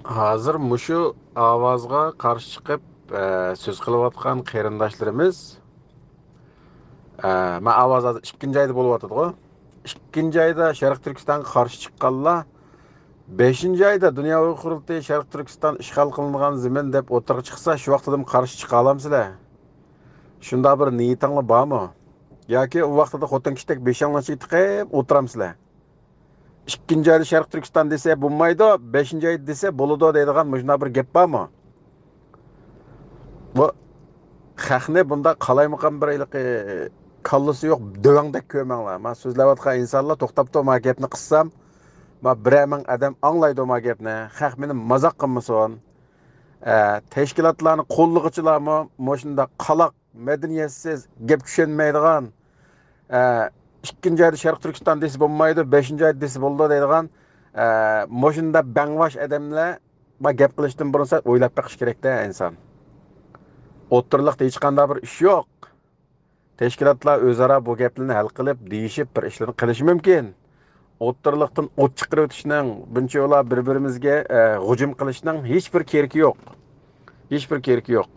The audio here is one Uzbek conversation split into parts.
Hazır muşu avazga qarşı chiqib söz qilayotgan qarindoshlarimiz men ovoz hozir ikkinchi oyda bo'lyotdi-ku. Ikkinchi oyda Sharq Turkistonga qarshi chiqqanlar 5-chi oyda Dunyo Uyg'ur qurultiyi Sharq Turkiston ishg'ol qilingan zamin deb o'tirib chiqsa, shu vaqtda qarshi chiqa olamsizlar? Shunda bir niyatinglar bormi? Yoki u vaqtda xotin kishidek beshanglash tiqib o'tiramsizlar? Ikkinchi oyda Sharq Turkiston desa bo'lmaydi, 5-chi oyda desa bo'ladi deydigan mujna bir gap bormi? Bu xalqni bunda qalaymaqan bir kallasi yo'q dövangdek ko'manglar. Men so'zlayotgan insonlar to'xtab turma gapni qissam, men biror ming odam anglaydi ma gapni. Xalq meni mazoq qilmasin. Tashkilotlarni qo'llig'ichilarmi shunda qalaq, madaniyatsiz, gap tushunmaydigan, ikkinchi oyda Sharq Turkiston desa bo'lmaydi, 5-chi oyda desa bo'ldi deydigan shunda bangvash odamlar bu gap qilishdan burun o'ylab baqish kerakda inson. O'ttirliqda hech qanday bir ish yo'q. Teşkilatlar o'zaro bu gaplarni hal qilib, deyishib bir ishlarni qilish mumkin. O'ttirliqdan o't chiqarib o'tishning, buncha yo'la bir-birimizga hujum qilishning hech bir keragi yo'q. Hech bir keragi yo'q.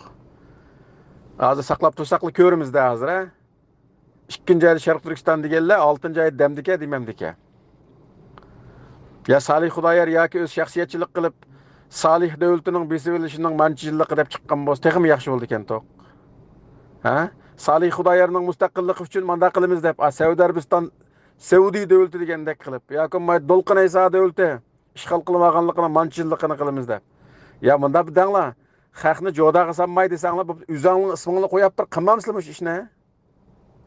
Hozir saqlab tursaqli ko'rimizda hozir, ikkinchi oyda Sharq Turkiston deganlar, 6-chi oyda damdika demamdika. Ya Salih Xudoyor yoki o'z shaxsiyatchilik qilib Salih davlatining besivilishining manchiliqi deb chiqqan bo'lsa, texmi yaxshi bo'ldi ekan to'q. Ha? Salih Xudoyorning mustaqilligi uchun manda qilamiz deb, Saudiya Arabiston Saudiya davlati degandek qilib, yoki Dolqin Ayso davlati ishg'ol qilib olganligini manchilligini qilamiz deb. Ya bunda bir danglar, xalqni jodaga sanmay desanglar, o'zingning ismingni qo'yib bir qilmamsizlar shu ishni?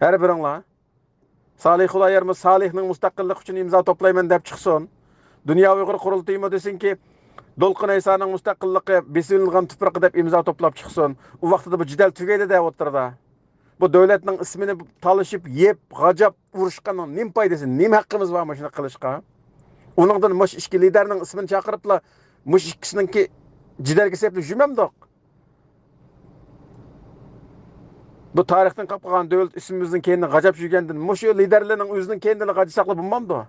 Har biringlar. Salih Xudoyormi Salihning mustaqilligi uchun imzo to'playman deb chiqsin. Dunyo Uyg'ur qurultiyimi desinki, Dolqin Aysoning mustaqilligi besilgan tuproq deb imzo to'plab chiqsin. U vaqtida bu jidal tugaydi deb o'tirdi. Bu davlatning ismini talishib, yeb, g'ajab urishqanning nim foydasi, nim haqqimiz var shuni qilishga? Uningdan mush ikki liderning ismini chaqiribla, mush ikkisiningki jidalga sepib jumamdoq. Bu tarixdan qolib qolgan davlat ismimizning keyindan g'ajab yurgandan mush liderlarning o'zining kendiligini g'ajib saqlab bo'lmamdi.